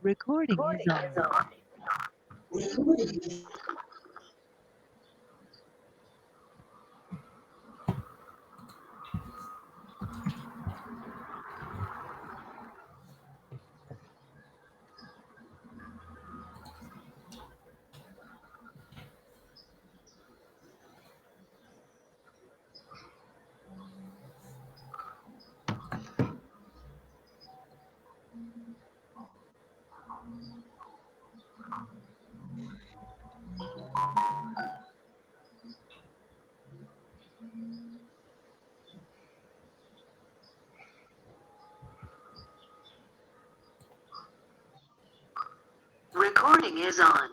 Recording is on. Recording is on.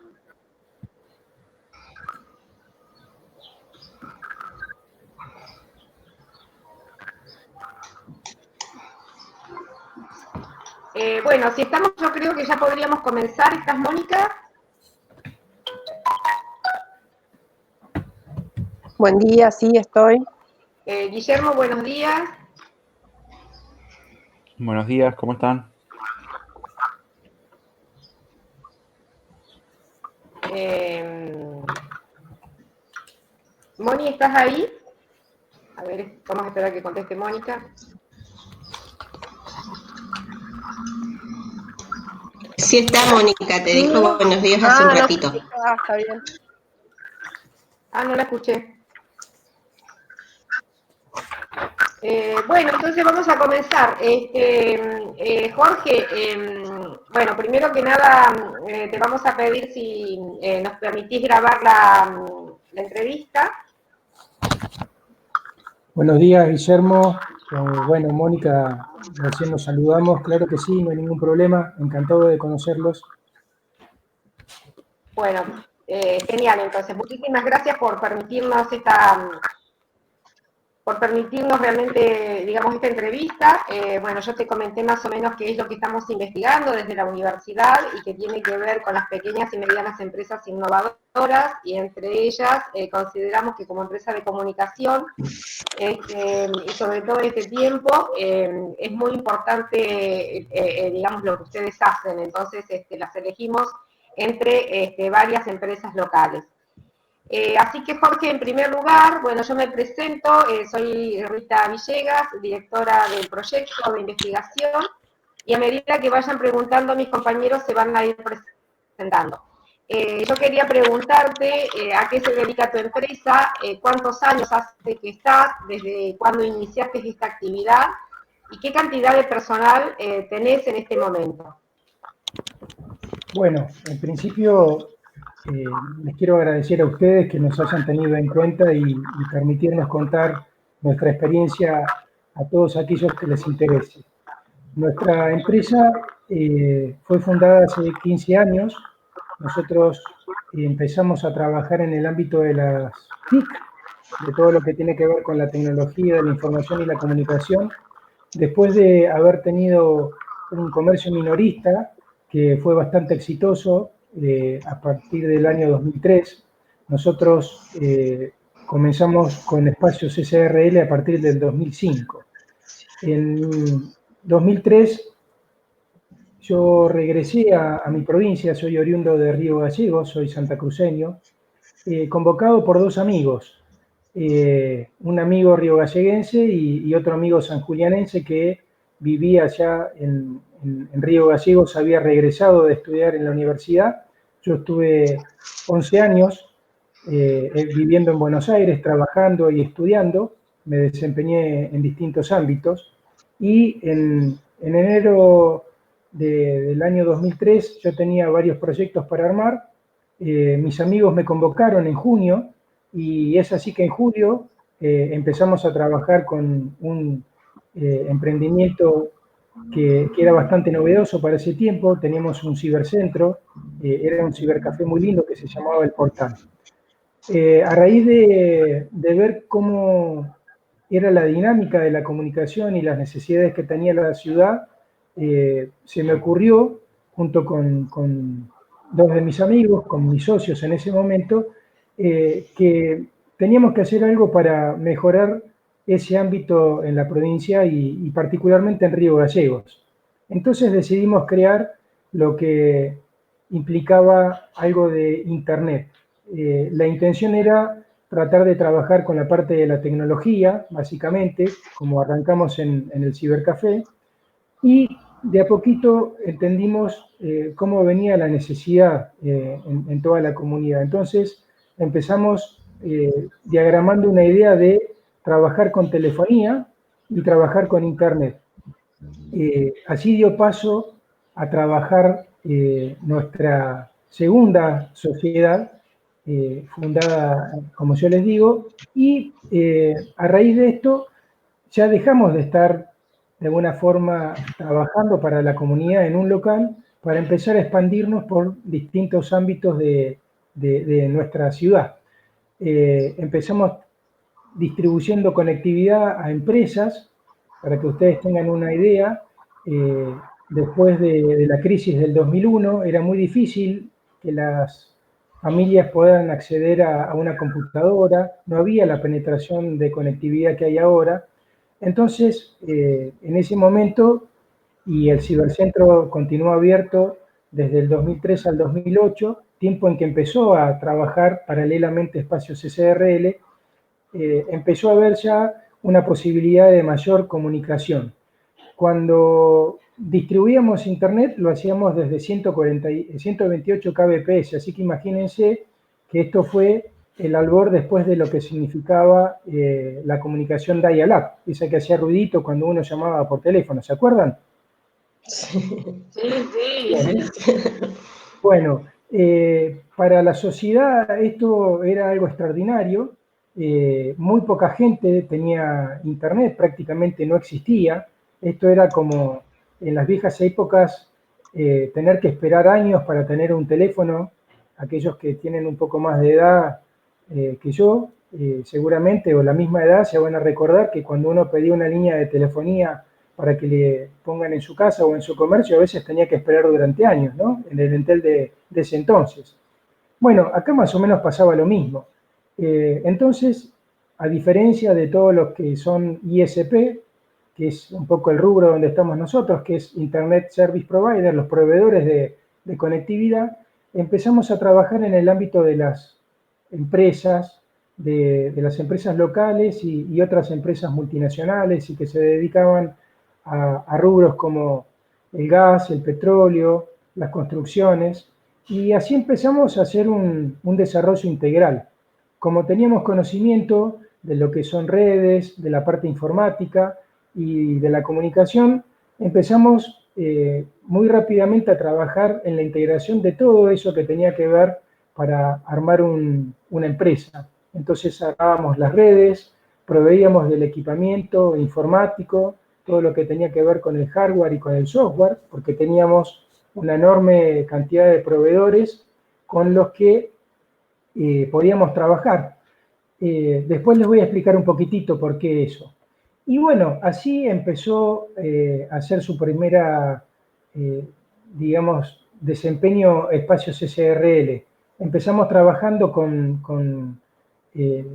Bueno, si estamos, yo creo que ya podríamos comenzar. ¿Estás, Mónica? Buen día, sí, estoy. Guillermo, buenos días. Buenos días, ¿cómo están? Moni, ¿estás ahí? A ver, vamos a esperar a que conteste Mónica. Sí está, Mónica, te dijo buenos días hace un ratito. Está bien. No la escuché. Bueno, entonces vamos a comenzar. Jorge, bueno, primero que nada te vamos a pedir si nos permitís grabar la entrevista. Buenos días, Guillermo. Bueno, Mónica, recién nos saludamos. Claro que sí, no hay ningún problema. Encantado de conocerlos. Bueno, genial. Entonces, muchísimas gracias por permitirnos realmente, digamos, esta entrevista. Bueno, yo te comenté más o menos qué es lo que estamos investigando desde la universidad y que tiene que ver con las pequeñas y medianas empresas innovadoras, y entre ellas consideramos que como empresa de comunicación y sobre todo en este tiempo es muy importante, digamos, lo que ustedes hacen. Entonces las elegimos entre varias empresas locales. Así que, Jorge, en primer lugar, bueno, yo me presento, soy Rita Villegas, directora del proyecto de investigación, y a medida que vayan preguntando a mis compañeros se van a ir presentando. Yo quería preguntarte a qué se dedica tu empresa, cuántos años hace que estás, desde cuándo iniciaste esta actividad y qué cantidad de personal tenés en este momento. Bueno, en principio les quiero agradecer a ustedes que nos hayan tenido en cuenta y permitirnos contar nuestra experiencia a todos aquellos que les interese. Nuestra empresa fue fundada hace 15 años. Nosotros empezamos a trabajar en el ámbito de las TIC, de todo lo que tiene que ver con la tecnología de la información y la comunicación, después de haber tenido un comercio minorista que fue bastante exitoso a partir del año 2003. Nosotros comenzamos con espacios SRL a partir del 2005. En 2003 yo regresé a mi provincia, soy oriundo de Río Gallegos, soy santacruceño, convocado por dos amigos, un amigo riogalleguense y otro amigo sanjulianense que vivía allá en Río Gallegos, había regresado de estudiar en la universidad. Yo estuve 11 años viviendo en Buenos Aires, trabajando y estudiando, me desempeñé en distintos ámbitos y en enero del año 2003 yo tenía varios proyectos para armar. Mis amigos me convocaron en junio y es así que en julio empezamos a trabajar con un emprendimiento que era bastante novedoso para ese tiempo. Teníamos un cibercentro, era un cibercafé muy lindo que se llamaba El Portal. A raíz de ver cómo era la dinámica de la comunicación y las necesidades que tenía la ciudad, se me ocurrió, junto con dos de mis amigos, con mis socios en ese momento, que teníamos que hacer algo para mejorar ese ámbito en la provincia y particularmente en Río Gallegos. Entonces decidimos crear lo que implicaba algo de Internet. La intención era tratar de trabajar con la parte de la tecnología, básicamente, como arrancamos en el cibercafé, y de a poquito entendimos cómo venía la necesidad en toda la comunidad. Entonces empezamos diagramando una idea de trabajar con telefonía y trabajar con Internet. Así dio paso a trabajar nuestra segunda sociedad, fundada, como yo les digo, y a raíz de esto ya dejamos de estar de alguna forma trabajando para la comunidad en un local para empezar a expandirnos por distintos ámbitos de nuestra ciudad. Empezamos distribuyendo conectividad a empresas, para que ustedes tengan una idea. Después de la crisis del 2001 era muy difícil que las familias puedan acceder a una computadora, no había la penetración de conectividad que hay ahora. Entonces, en ese momento, y el cibercentro continuó abierto desde el 2003 al 2008, tiempo en que empezó a trabajar paralelamente Espacios SRL, empezó a haber ya una posibilidad de mayor comunicación. Cuando distribuíamos Internet lo hacíamos desde 128 kbps, así que imagínense que esto fue el albor después de lo que significaba la comunicación dial-up, esa que hacía ruidito cuando uno llamaba por teléfono, ¿se acuerdan? Sí. Bueno, para la sociedad esto era algo extraordinario. Muy poca gente tenía Internet, prácticamente no existía. Esto era como en las viejas épocas tener que esperar años para tener un teléfono. Aquellos que tienen un poco más de edad que yo, seguramente, o la misma edad, se van a recordar que cuando uno pedía una línea de telefonía para que le pongan en su casa o en su comercio, a veces tenía que esperar durante años, ¿no? En el Entel de ese entonces. Bueno, acá más o menos pasaba lo mismo. Entonces, a diferencia de todos los que son ISP, que es un poco el rubro donde estamos nosotros, que es Internet Service Provider, los proveedores de conectividad, empezamos a trabajar en el ámbito de las empresas, de las empresas locales y otras empresas multinacionales y que se dedicaban a rubros como el gas, el petróleo, las construcciones, y así empezamos a hacer un desarrollo integral. Como teníamos conocimiento de lo que son redes, de la parte informática y de la comunicación, empezamos muy rápidamente a trabajar en la integración de todo eso que tenía que ver para armar una empresa. Entonces armábamos las redes, proveíamos del equipamiento informático, todo lo que tenía que ver con el hardware y con el software, porque teníamos una enorme cantidad de proveedores con los que podíamos trabajar. Después les voy a explicar un poquitito por qué eso. Y bueno, así empezó a hacer su primera, digamos, desempeño Espacios SRL. Empezamos trabajando con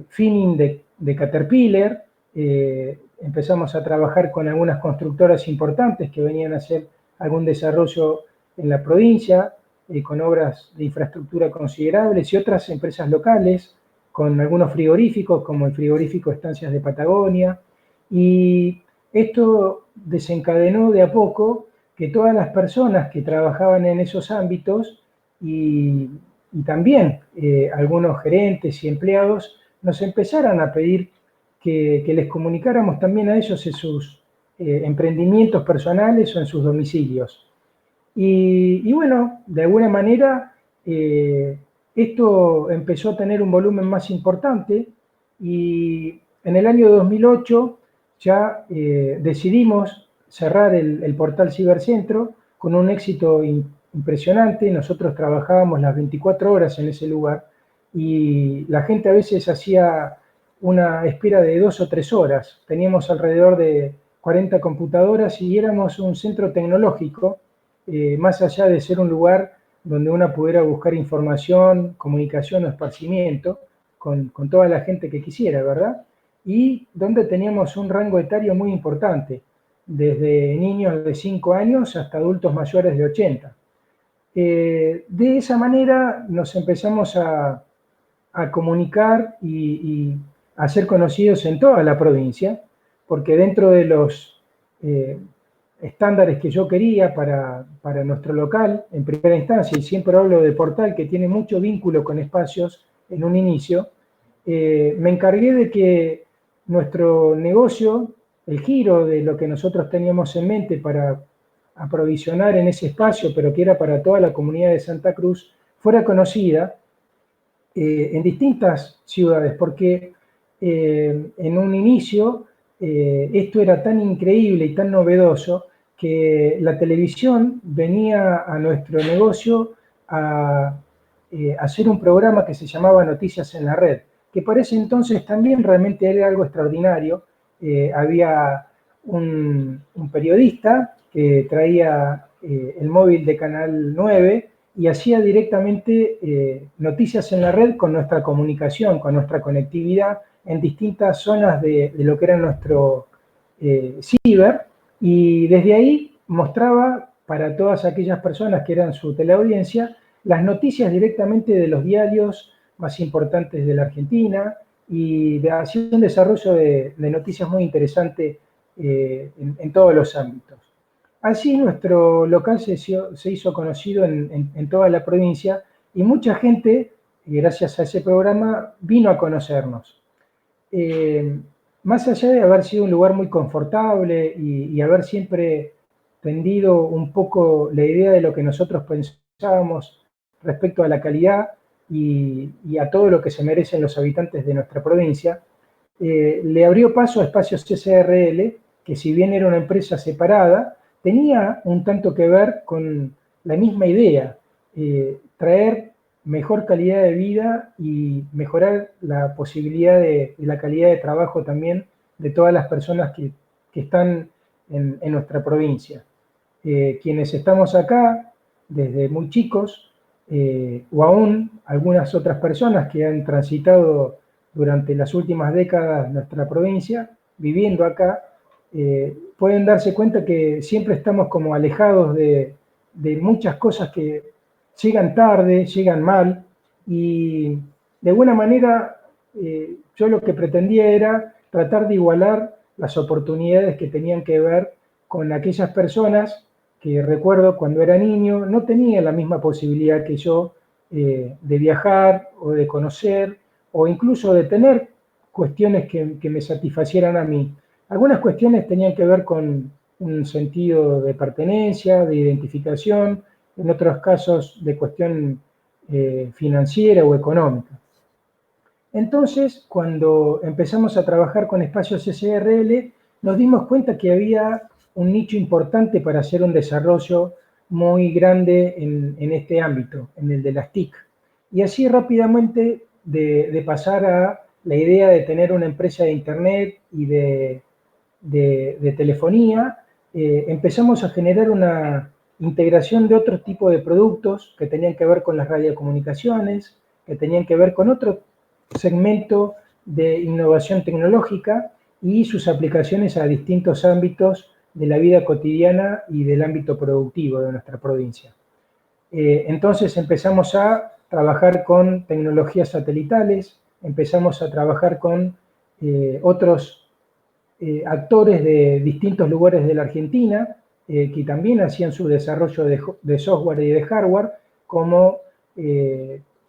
Finning de Caterpillar, empezamos a trabajar con algunas constructoras importantes que venían a hacer algún desarrollo en la provincia, con obras de infraestructura considerables, y otras empresas locales, con algunos frigoríficos, como el frigorífico Estancias de Patagonia, y esto desencadenó de a poco que todas las personas que trabajaban en esos ámbitos y también algunos gerentes y empleados nos empezaran a pedir que les comunicáramos también a ellos en sus emprendimientos personales o en sus domicilios. Y bueno, de alguna manera esto empezó a tener un volumen más importante y en el año 2008 ya decidimos cerrar el portal Cibercentro con un éxito impresionante. Nosotros trabajábamos las 24 horas en ese lugar y la gente a veces hacía una espera de 2 o 3 horas. Teníamos alrededor de 40 computadoras y éramos un centro tecnológico, más allá de ser un lugar donde uno pudiera buscar información, comunicación o esparcimiento con toda la gente que quisiera, ¿verdad? Y donde teníamos un rango etario muy importante, desde niños de 5 años hasta adultos mayores de 80. De esa manera nos empezamos a comunicar y a ser conocidos en toda la provincia, porque dentro de los estándares que yo quería para nuestro local, en primera instancia, y siempre hablo de Portal, que tiene mucho vínculo con espacios en un inicio, me encargué de que nuestro negocio, el giro de lo que nosotros teníamos en mente para aprovisionar en ese espacio, pero que era para toda la comunidad de Santa Cruz, fuera conocida en distintas ciudades, porque en un inicio esto era tan increíble y tan novedoso que la televisión venía a nuestro negocio a hacer un programa que se llamaba Noticias en la Red, que para ese entonces también realmente era algo extraordinario. Había un periodista que traía el móvil de Canal 9 y hacía directamente noticias en la red con nuestra comunicación, con nuestra conectividad en distintas zonas de lo que era nuestro ciber, y desde ahí mostraba para todas aquellas personas que eran su teleaudiencia las noticias directamente de los diarios más importantes de la Argentina, y hacía un desarrollo de noticias muy interesante en todos los ámbitos. Así nuestro local se hizo conocido en toda la provincia, y mucha gente, gracias a ese programa, vino a conocernos. Más allá de haber sido un lugar muy confortable y haber siempre tendido un poco la idea de lo que nosotros pensábamos respecto a la calidad y a todo lo que se merecen los habitantes de nuestra provincia, le abrió paso a Espacios SRL, que si bien era una empresa separada, tenía un tanto que ver con la misma idea, traer mejor calidad de vida y mejorar la posibilidad de la calidad de trabajo también de todas las personas que están en nuestra provincia. Quienes estamos acá desde muy chicos, o aún algunas otras personas que han transitado durante las últimas décadas nuestra provincia, viviendo acá, pueden darse cuenta que siempre estamos como alejados de muchas cosas que llegan tarde, llegan mal, y de alguna manera yo lo que pretendía era tratar de igualar las oportunidades que tenían que ver con aquellas personas que, recuerdo cuando era niño, no tenía la misma posibilidad que yo de viajar o de conocer o incluso de tener cuestiones que me satisfacieran a mí. Algunas cuestiones tenían que ver con un sentido de pertenencia, de identificación, en otros casos de cuestión financiera o económica. Entonces, cuando empezamos a trabajar con Espacios SRL, nos dimos cuenta que había un nicho importante para hacer un desarrollo muy grande en este ámbito, en el de las TIC. Y así rápidamente, de pasar a la idea de tener una empresa de Internet y de telefonía, empezamos a generar una integración de otro tipo de productos que tenían que ver con las radiocomunicaciones, que tenían que ver con otro segmento de innovación tecnológica y sus aplicaciones a distintos ámbitos de la vida cotidiana y del ámbito productivo de nuestra provincia. Entonces empezamos a trabajar con tecnologías satelitales, empezamos a trabajar con otros actores de distintos lugares de la Argentina que también hacían su desarrollo de software y de hardware, como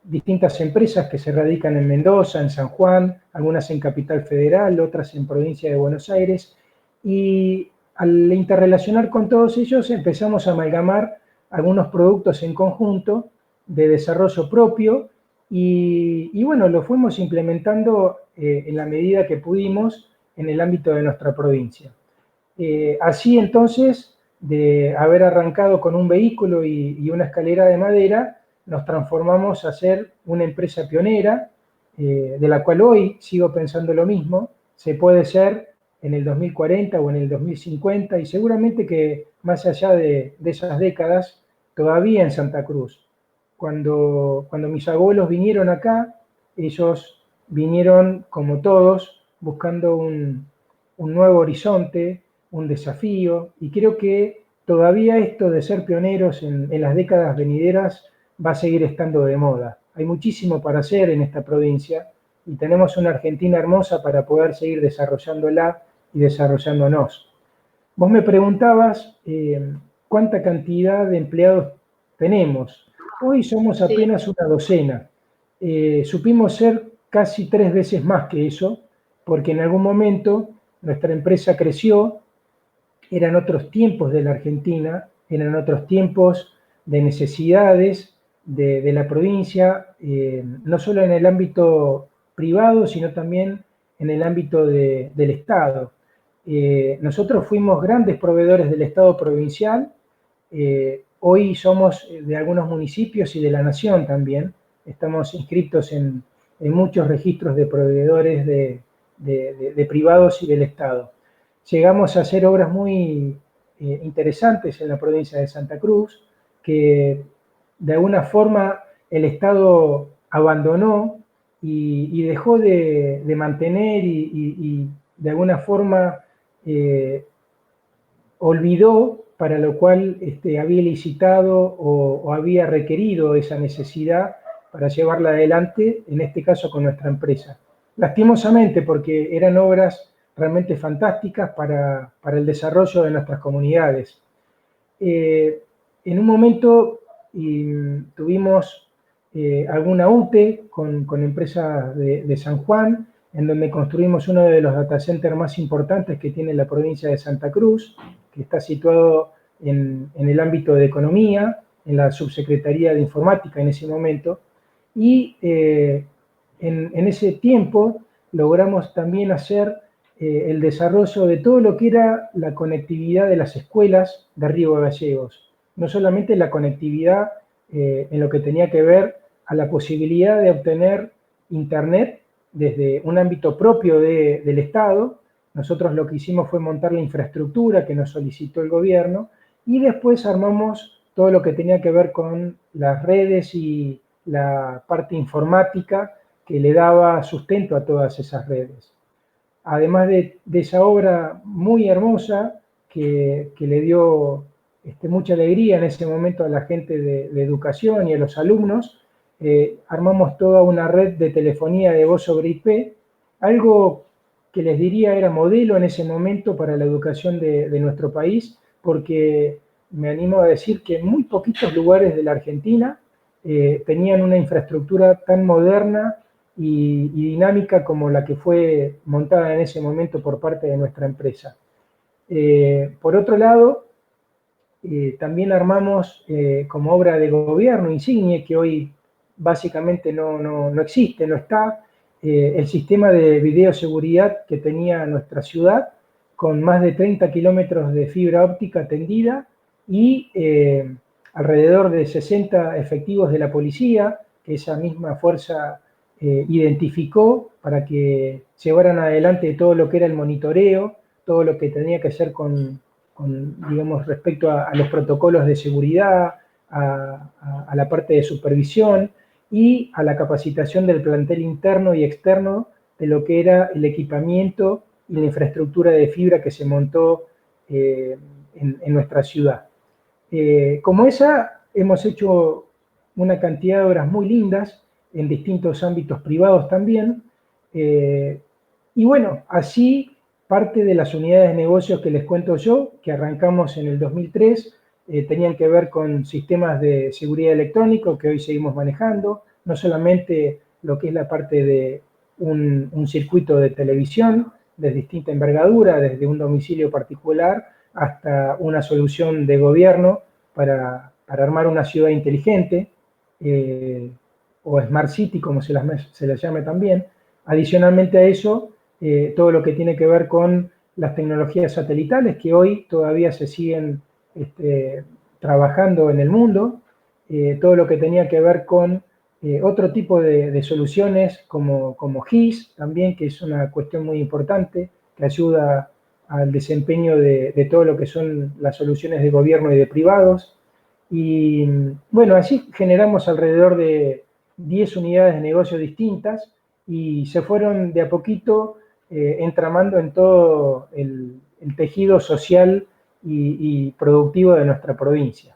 distintas empresas que se radican en Mendoza, en San Juan, algunas en Capital Federal, otras en provincia de Buenos Aires, y al interrelacionar con todos ellos empezamos a amalgamar algunos productos en conjunto de desarrollo propio y bueno, lo fuimos implementando en la medida que pudimos en el ámbito de nuestra provincia. Así entonces, de haber arrancado con un vehículo y una escalera de madera, nos transformamos a ser una empresa pionera, de la cual hoy sigo pensando lo mismo. Se puede ser en el 2040 o en el 2050, y seguramente que más allá de esas décadas, todavía en Santa Cruz. Cuando mis abuelos vinieron acá, ellos vinieron como todos, buscando un nuevo horizonte, un desafío, y creo que todavía esto de ser pioneros en las décadas venideras va a seguir estando de moda. Hay muchísimo para hacer en esta provincia y tenemos una Argentina hermosa para poder seguir desarrollándola y desarrollándonos. Vos me preguntabas cuánta cantidad de empleados tenemos. Hoy somos apenas una docena. Supimos ser casi 3 veces más que eso, porque en algún momento nuestra empresa creció, eran otros tiempos de la Argentina, eran otros tiempos de necesidades de la provincia, no solo en el ámbito privado, sino también en el ámbito del Estado. Nosotros fuimos grandes proveedores del Estado provincial, hoy somos de algunos municipios y de la nación también, estamos inscritos en muchos registros de proveedores de privados y del Estado. Llegamos a hacer obras muy interesantes en la provincia de Santa Cruz, que de alguna forma el Estado abandonó y dejó de mantener y de alguna forma olvidó, para lo cual había licitado o había requerido esa necesidad para llevarla adelante, en este caso con nuestra empresa. Lastimosamente, porque eran obras realmente fantásticas para el desarrollo de nuestras comunidades. En un momento tuvimos alguna UTE con empresas de San Juan, en donde construimos uno de los data centers más importantes que tiene la provincia de Santa Cruz, que está situado en el ámbito de economía, en la subsecretaría de informática en ese momento, y en ese tiempo logramos también hacer el desarrollo de todo lo que era la conectividad de las escuelas de Río Gallegos. No solamente la conectividad en lo que tenía que ver a la posibilidad de obtener internet desde un ámbito propio del Estado. Nosotros lo que hicimos fue montar la infraestructura que nos solicitó el gobierno y después armamos todo lo que tenía que ver con las redes y la parte informática que le daba sustento a todas esas redes. Además de esa obra muy hermosa que le dio mucha alegría en ese momento a la gente de educación y a los alumnos, armamos toda una red de telefonía de voz sobre IP, algo que les diría era modelo en ese momento para la educación de nuestro país, porque me animo a decir que en muy poquitos lugares de la Argentina tenían una infraestructura tan moderna y dinámica como la que fue montada en ese momento por parte de nuestra empresa. Por otro lado, también armamos como obra de gobierno insignia, que hoy básicamente no existe, no está, el sistema de videoseguridad que tenía nuestra ciudad, con más de 30 kilómetros de fibra óptica tendida y alrededor de 60 efectivos de la policía, que esa misma fuerza identificó para que llevaran adelante todo lo que era el monitoreo, todo lo que tenía que hacer digamos, respecto a los protocolos de seguridad, a la parte de supervisión y a la capacitación del plantel interno y externo de lo que era el equipamiento y la infraestructura de fibra que se montó en nuestra ciudad. Como esa, hemos hecho una cantidad de obras muy lindas en distintos ámbitos privados también, y bueno, así parte de las unidades de negocios que les cuento yo, que arrancamos en el 2003, tenían que ver con sistemas de seguridad electrónico que hoy seguimos manejando, no solamente lo que es la parte de un circuito de televisión de distinta envergadura, desde un domicilio particular hasta una solución de gobierno para armar una ciudad inteligente, o Smart City, como se les llame también. Adicionalmente a eso, todo lo que tiene que ver con las tecnologías satelitales, que hoy todavía se siguen trabajando en el mundo, todo lo que tenía que ver con otro tipo de soluciones como GIS también, que es una cuestión muy importante, que ayuda al desempeño de todo lo que son las soluciones de gobierno y de privados. Y bueno, así generamos alrededor de 10 unidades de negocio distintas y se fueron de a poquito entramando en todo el tejido social y productivo de nuestra provincia.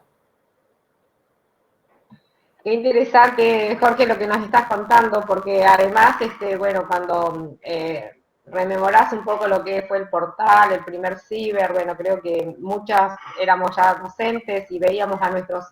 Qué interesante, Jorge, lo que nos estás contando, porque además, bueno, cuando rememorás un poco lo que fue el portal, el primer ciber, bueno, creo que muchas éramos ya docentes y veíamos a nuestros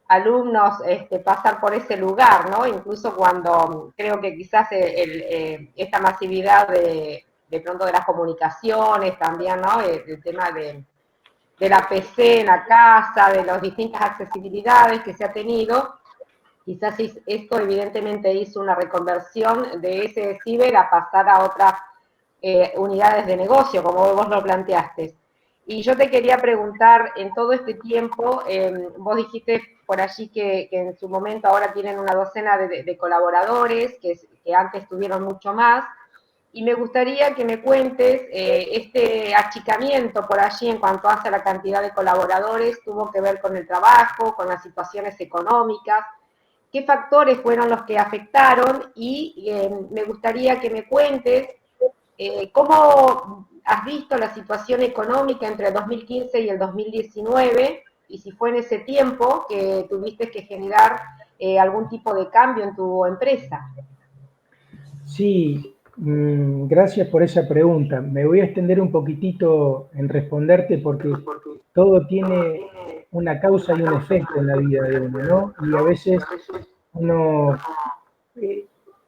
alumnos pasar por ese lugar, ¿no? Incluso cuando creo que quizás esta masividad de pronto de las comunicaciones también, ¿no? El tema de la PC en la casa, de las distintas accesibilidades que se ha tenido, quizás esto evidentemente hizo una reconversión de ese ciber a pasar a otras unidades de negocio, como vos lo planteaste. Y yo te quería preguntar, en todo este tiempo, vos dijiste por allí que en su momento ahora tienen una docena de colaboradores, que antes tuvieron mucho más, y me gustaría que me cuentes este achicamiento por allí en cuanto hace la cantidad de colaboradores, tuvo que ver con el trabajo, con las situaciones económicas, qué factores fueron los que afectaron, y me gustaría que me cuentes ¿cómo has visto la situación económica entre el 2015 y el 2019? Y si fue en ese tiempo que tuviste que generar algún tipo de cambio en tu empresa. Sí, gracias por esa pregunta. Me voy a extender un poquitito en responderte porque todo tiene una causa y un efecto en la vida de uno, ¿no? Y a veces uno,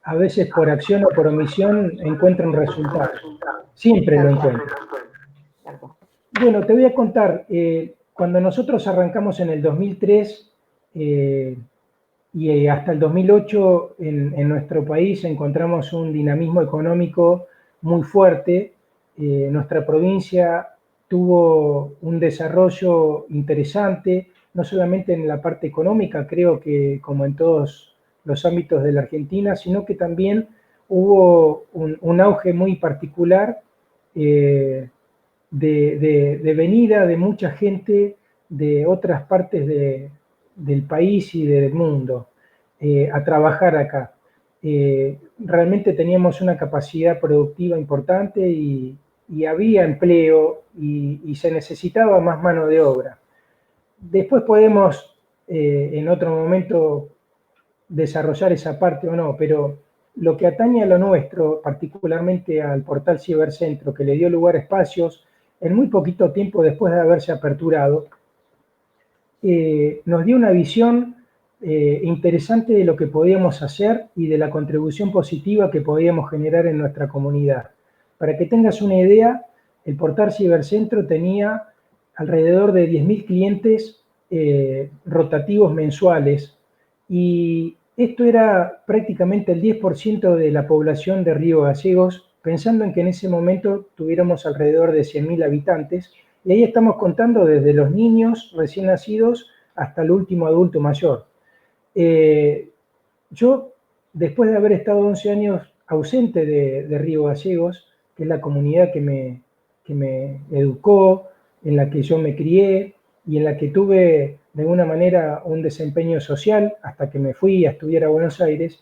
a veces por acción o por omisión, encuentra un resultado. Siempre lo encuentra. Bueno, te voy a contar, cuando nosotros arrancamos en el 2003 y hasta el 2008 en nuestro país encontramos un dinamismo económico muy fuerte. Nuestra provincia tuvo un desarrollo interesante, no solamente en la parte económica, creo que como en todos los ámbitos de la Argentina, sino que también hubo un auge muy particular de venida de mucha gente de otras partes del país y del mundo a trabajar acá. Realmente teníamos una capacidad productiva importante y había empleo y se necesitaba más mano de obra. Después podemos en otro momento desarrollar esa parte o no, pero lo que atañe a lo nuestro, particularmente al portal Cibercentro, que le dio lugar a espacios en muy poquito tiempo después de haberse aperturado, nos dio una visión interesante de lo que podíamos hacer y de la contribución positiva que podíamos generar en nuestra comunidad. Para que tengas una idea, el portal Cibercentro tenía alrededor de 10.000 clientes rotativos mensuales, y esto era prácticamente el 10% de la población de Río Gallegos, pensando en que en ese momento tuviéramos alrededor de 100.000 habitantes, y ahí estamos contando desde los niños recién nacidos hasta el último adulto mayor. Yo, después de haber estado 11 años ausente de Río Gallegos, que es la comunidad que me educó, en la que yo me crié y en la que tuve de alguna manera un desempeño social hasta que me fui a estudiar a Buenos Aires,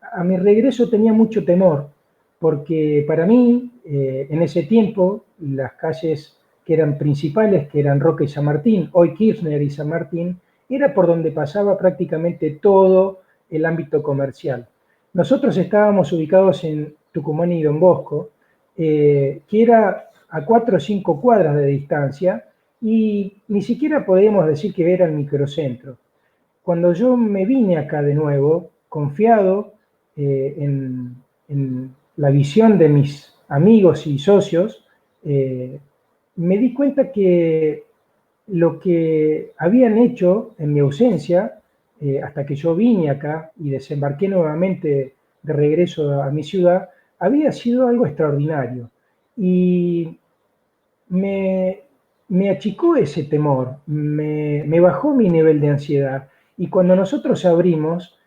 a mi regreso tenía mucho temor, porque para mí, en ese tiempo, las calles que eran principales, que eran Roca y San Martín, hoy Kirchner y San Martín, era por donde pasaba prácticamente todo el ámbito comercial. Nosotros estábamos ubicados en Tucumán y Don Bosco, que era a 4 o 5 cuadras de distancia, y ni siquiera podíamos decir que era el microcentro. Cuando yo me vine acá de nuevo, confiado en la visión de mis amigos y socios, me di cuenta que lo que habían hecho en mi ausencia, hasta que yo vine acá y desembarqué nuevamente de regreso a mi ciudad, había sido algo extraordinario. Y me achicó ese temor, me bajó mi nivel de ansiedad. Y cuando nosotros abrimos,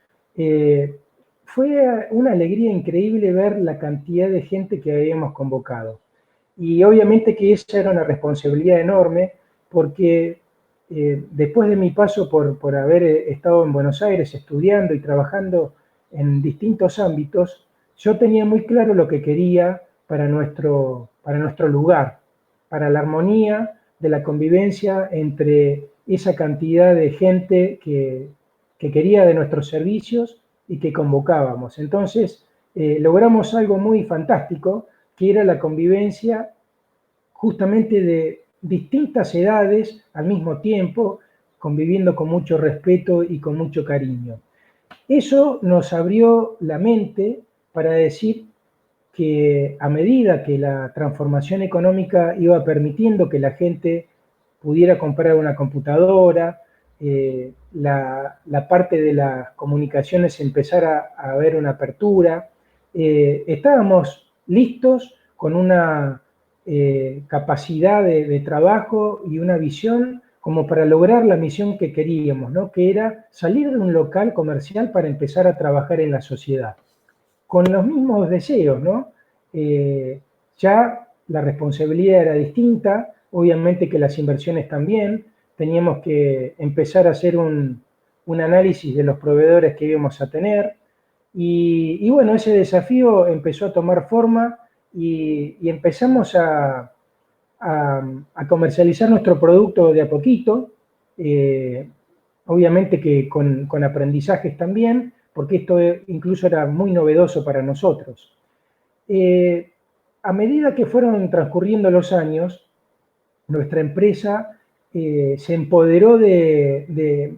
fue una alegría increíble ver la cantidad de gente que habíamos convocado. Y obviamente que esa era una responsabilidad enorme, porque después de mi paso por haber estado en Buenos Aires estudiando y trabajando en distintos ámbitos, yo tenía muy claro lo que quería para nuestro lugar. para la armonía de la convivencia entre esa cantidad de gente que quería de nuestros servicios y que convocábamos. Entonces, logramos algo muy fantástico, que era la convivencia justamente de distintas edades al mismo tiempo, conviviendo con mucho respeto y con mucho cariño. Eso nos abrió la mente para decir que a medida que la transformación económica iba permitiendo que la gente pudiera comprar una computadora, la parte de las comunicaciones empezara a haber una apertura, estábamos listos con una capacidad de trabajo y una visión como para lograr la misión que queríamos, ¿no? Que era salir de un local comercial para empezar a trabajar en la sociedad. Con los mismos deseos, ¿no? Ya la responsabilidad era distinta, obviamente que las inversiones también, teníamos que empezar a hacer un análisis de los proveedores que íbamos a tener, y bueno, ese desafío empezó a tomar forma y empezamos a comercializar nuestro producto de a poquito, obviamente que con aprendizajes también, porque esto incluso era muy novedoso para nosotros. A medida que fueron transcurriendo los años, nuestra empresa se empoderó de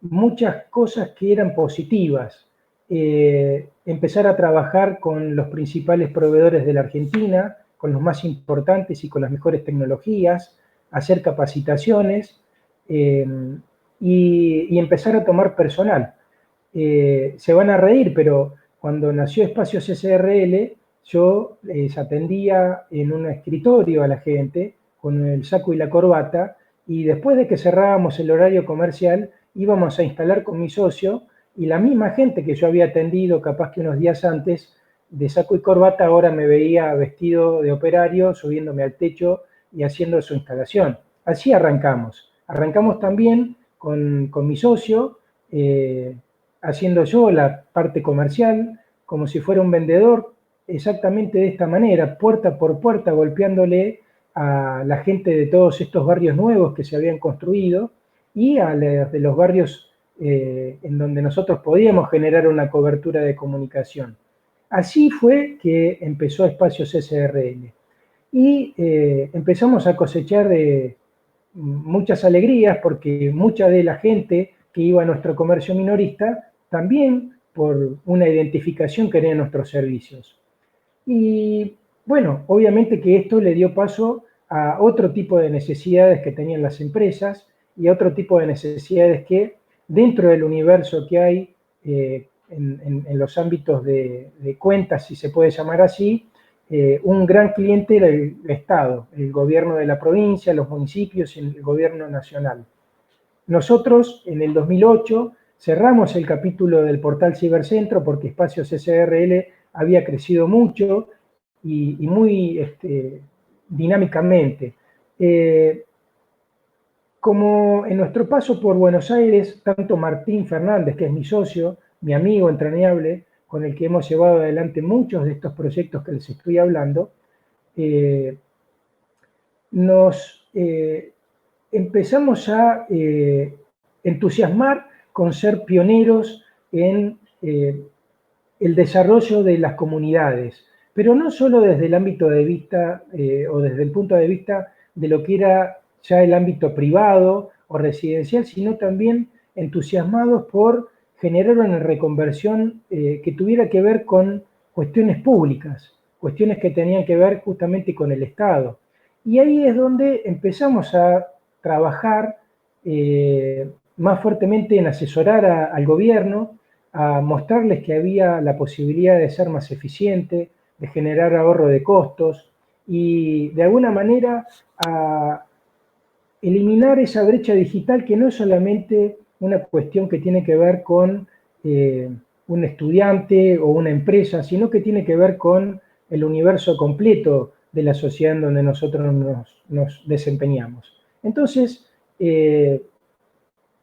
muchas cosas que eran positivas. Empezar a trabajar con los principales proveedores de la Argentina, con los más importantes y con las mejores tecnologías, hacer capacitaciones y empezar a tomar personal. Se van a reír, pero cuando nació Espacios SRL, yo les atendía en un escritorio a la gente con el saco y la corbata, y después de que cerrábamos el horario comercial, íbamos a instalar con mi socio, y la misma gente que yo había atendido capaz que unos días antes de saco y corbata, ahora me veía vestido de operario, subiéndome al techo y haciendo su instalación. Así arrancamos. Arrancamos también con mi socio, haciendo yo la parte comercial, como si fuera un vendedor, exactamente de esta manera, puerta por puerta, golpeándole a la gente de todos estos barrios nuevos que se habían construido y a los barrios en donde nosotros podíamos generar una cobertura de comunicación. Así fue que empezó Espacios SRL. Y empezamos a cosechar muchas alegrías porque mucha de la gente que iba a nuestro comercio minorista también por una identificación quería nuestros servicios. Y bueno, obviamente que esto le dio paso a otro tipo de necesidades que tenían las empresas y a otro tipo de necesidades que dentro del universo que hay en los ámbitos de cuentas, si se puede llamar así, un gran cliente era el Estado, el gobierno de la provincia, los municipios y el gobierno nacional. Nosotros en el 2008 cerramos el capítulo del portal Cibercentro porque Espacios SRL había crecido mucho y muy dinámicamente. Como en nuestro paso por Buenos Aires, tanto Martín Fernández, que es mi socio, mi amigo entrañable, con el que hemos llevado adelante muchos de estos proyectos que les estoy hablando, nos empezamos a entusiasmar con ser pioneros en el desarrollo de las comunidades, pero no solo desde el ámbito de vista o desde el punto de vista de lo que era ya el ámbito privado o residencial, sino también entusiasmados por generar una reconversión que tuviera que ver con cuestiones públicas, cuestiones que tenían que ver justamente con el Estado. Y ahí es donde empezamos a trabajar más fuertemente en asesorar al gobierno, a mostrarles que había la posibilidad de ser más eficiente, de generar ahorro de costos y de alguna manera a eliminar esa brecha digital que no es solamente una cuestión que tiene que ver con un estudiante o una empresa, sino que tiene que ver con el universo completo de la sociedad en donde nosotros nos desempeñamos. Entonces,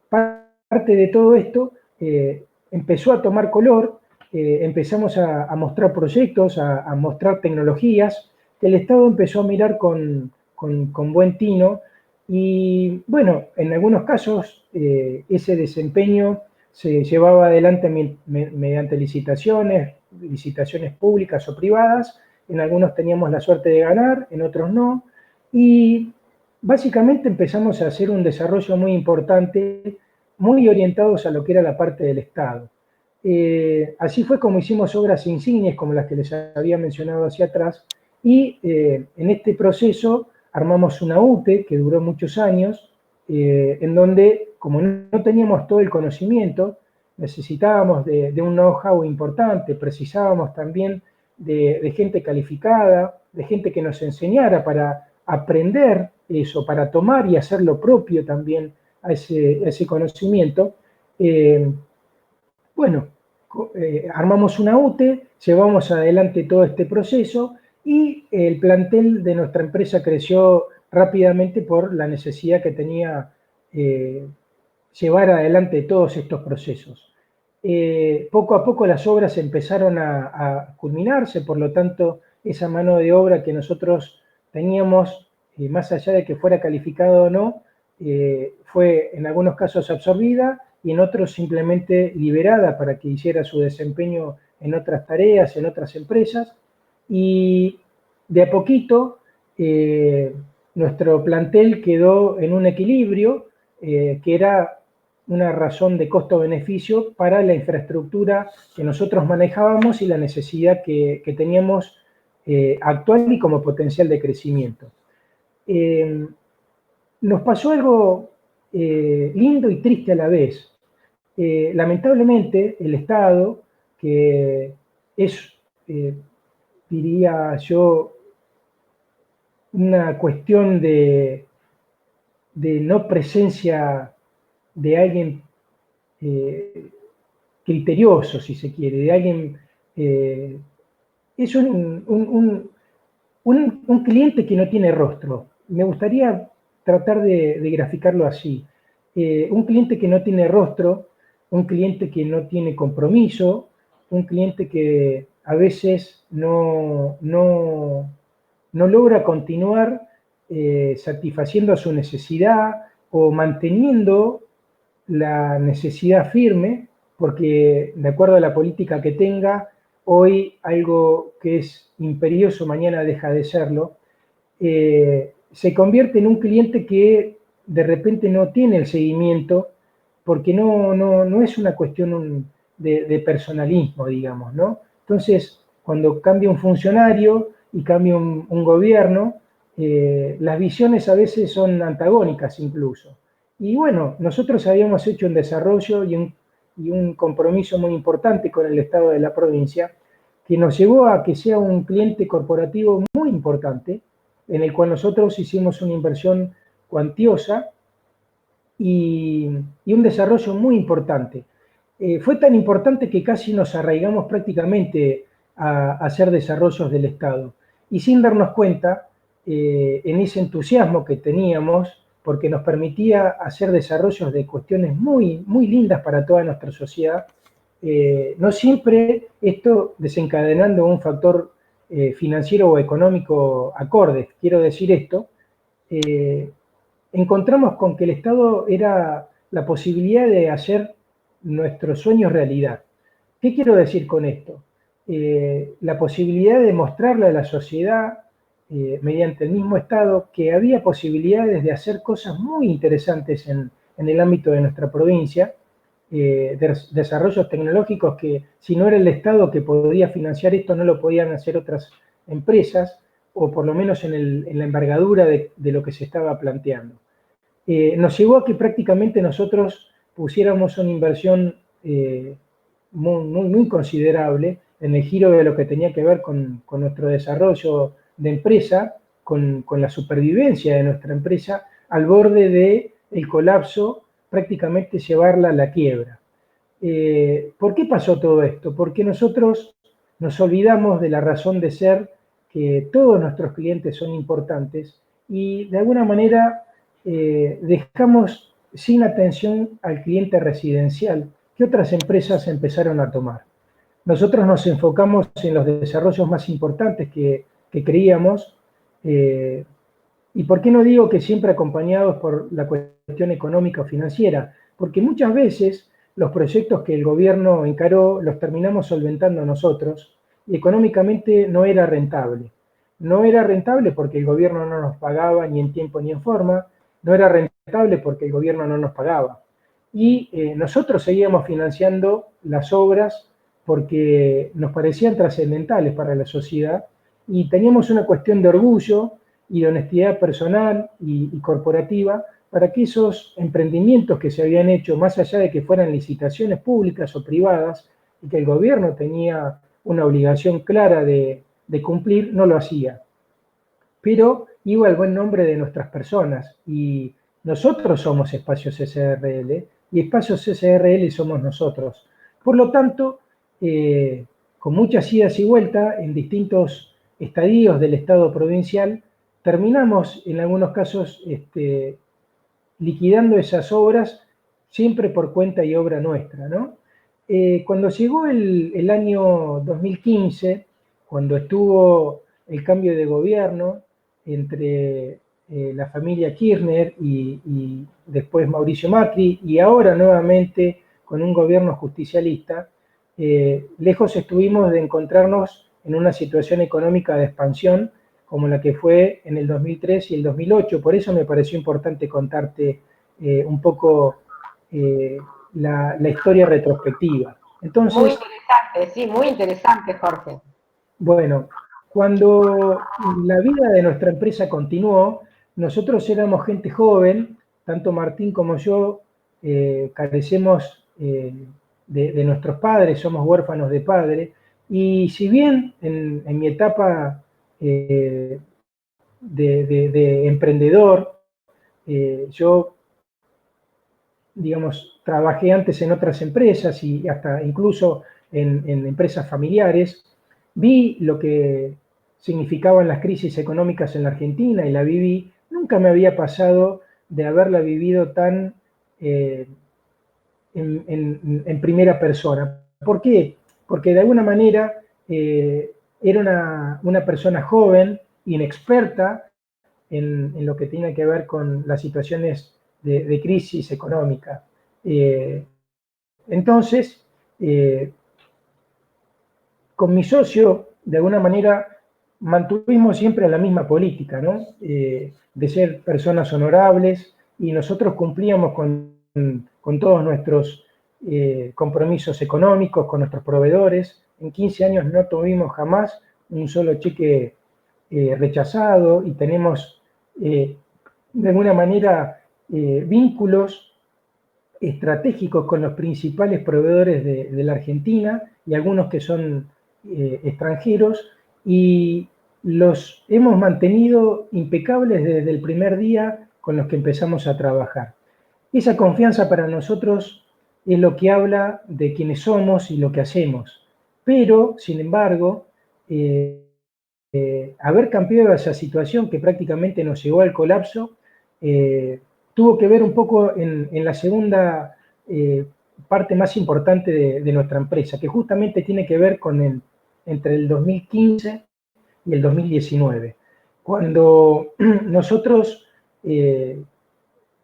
parte de todo esto empezó a tomar color, empezamos a mostrar proyectos, a mostrar tecnologías, que el Estado empezó a mirar con con buen tino. Y bueno, en algunos casos ese desempeño se llevaba adelante mediante licitaciones públicas o privadas. En algunos teníamos la suerte de ganar, en otros no. Y básicamente empezamos a hacer un desarrollo muy importante, muy orientados a lo que era la parte del Estado. Así fue como hicimos obras insignes, como las que les había mencionado hacia atrás, y en este proceso armamos una UTE que duró muchos años, en donde, como no teníamos todo el conocimiento, necesitábamos de un know-how importante, precisábamos también de gente calificada, de gente que nos enseñara para aprender eso, para tomar y hacer lo propio también a ese conocimiento. Bueno, armamos una UTE, llevamos adelante todo este proceso y el plantel de nuestra empresa creció rápidamente por la necesidad que tenía llevar adelante todos estos procesos. Poco a poco las obras empezaron a culminarse, por lo tanto, esa mano de obra que nosotros teníamos, más allá de que fuera calificado o no, fue en algunos casos absorbida y en otros simplemente liberada para que hiciera su desempeño en otras tareas, en otras empresas. Y de a poquito nuestro plantel quedó en un equilibrio que era una razón de costo-beneficio para la infraestructura que nosotros manejábamos y la necesidad que teníamos actual y como potencial de crecimiento. Nos pasó algo lindo y triste a la vez. Lamentablemente, el Estado, que es, diría yo, una cuestión de no presencia de alguien criterioso, si se quiere, de alguien... es un cliente que no tiene rostro. Me gustaría tratar de graficarlo así. Un cliente que no tiene rostro, un cliente que no tiene compromiso, un cliente que a veces no logra continuar satisfaciendo su necesidad o manteniendo la necesidad firme, porque de acuerdo a la política que tenga, hoy algo que es imperioso mañana deja de serlo, se convierte en un cliente que de repente no tiene el seguimiento, porque no es una cuestión de personalismo, digamos, ¿no? Entonces, cuando cambia un funcionario y cambia un gobierno, las visiones a veces son antagónicas incluso. Y bueno, nosotros habíamos hecho un desarrollo y un compromiso muy importante con el Estado de la provincia, que nos llevó a que sea un cliente corporativo muy importante, en el cual nosotros hicimos una inversión cuantiosa y un desarrollo muy importante. Fue tan importante que casi nos arraigamos prácticamente a hacer desarrollos del Estado. Y sin darnos cuenta, en ese entusiasmo que teníamos, porque nos permitía hacer desarrollos de cuestiones muy, muy lindas para toda nuestra sociedad, no siempre esto desencadenando un factor financiero o económico acorde. Quiero decir esto, encontramos con que el Estado era la posibilidad de hacer nuestros sueños realidad. ¿Qué quiero decir con esto? La posibilidad de mostrarle a la sociedad, mediante el mismo Estado, que había posibilidades de hacer cosas muy interesantes en el ámbito de nuestra provincia, desarrollos tecnológicos que si no era el Estado que podía financiar esto, no lo podían hacer otras empresas, o por lo menos en la envergadura de lo que se estaba planteando. Nos llevó a que prácticamente nosotros pusiéramos una inversión muy considerable en el giro de lo que tenía que ver con nuestro desarrollo de empresa, con la supervivencia de nuestra empresa, al borde del colapso, prácticamente llevarla a la quiebra. ¿Por qué pasó todo esto? Porque nosotros nos olvidamos de la razón de ser, que todos nuestros clientes son importantes, y de alguna manera dejamos sin atención al cliente residencial que otras empresas empezaron a tomar. Nosotros nos enfocamos en los desarrollos más importantes que creíamos, y ¿Y por qué no digo que siempre acompañados por la cuestión económica o financiera? Porque muchas veces los proyectos que el gobierno encaró los terminamos solventando nosotros y económicamente no era rentable. No era rentable porque el gobierno no nos pagaba ni en tiempo ni en forma, no era rentable porque el gobierno no nos pagaba. Y nosotros seguíamos financiando las obras porque nos parecían trascendentales para la sociedad y teníamos una cuestión de orgullo y de honestidad personal y corporativa para que esos emprendimientos que se habían hecho, más allá de que fueran licitaciones públicas o privadas, y que el gobierno tenía una obligación clara de cumplir, no lo hacía. Pero iba el buen nombre de nuestras personas, y nosotros somos Espacios SRL, y Espacios SRL somos nosotros. Por lo tanto, con muchas idas y vueltas en distintos estadios del Estado provincial, terminamos en algunos casos liquidando esas obras siempre por cuenta y obra nuestra, ¿no? Cuando llegó el año 2015, cuando estuvo el cambio de gobierno entre la familia Kirchner y después Mauricio Macri, y ahora nuevamente con un gobierno justicialista, lejos estuvimos de encontrarnos en una situación económica de expansión como la que fue en el 2003 y el 2008. Por eso me pareció importante contarte un poco la historia retrospectiva. Entonces, Muy interesante, sí, muy interesante, Jorge. bueno, cuando la vida de nuestra empresa continuó, nosotros éramos gente joven, tanto Martín como yo carecemos de nuestros padres, somos huérfanos de padre, y si bien en mi etapa de emprendedor, yo, digamos, trabajé antes en otras empresas y hasta incluso en empresas familiares, vi lo que significaban las crisis económicas en la Argentina y la viví, nunca me había pasado de haberla vivido tan en primera persona. ¿Por qué? Porque de alguna manera era una persona joven, inexperta en lo que tiene que ver con las situaciones de crisis económica. Entonces, con mi socio, de alguna manera, mantuvimos siempre la misma política, ¿no? De ser personas honorables, y nosotros cumplíamos con todos nuestros compromisos económicos, con nuestros proveedores. En 15 años no tuvimos jamás un solo cheque rechazado, y tenemos de alguna manera vínculos estratégicos con los principales proveedores de la Argentina y algunos que son extranjeros, y los hemos mantenido impecables desde el primer día con los que empezamos a trabajar. Esa confianza para nosotros es lo que habla de quiénes somos y lo que hacemos. Pero, sin embargo, haber cambiado esa situación que prácticamente nos llevó al colapso, tuvo que ver un poco en la segunda parte más importante de nuestra empresa, que justamente tiene que ver con entre el 2015 y el 2019, cuando nosotros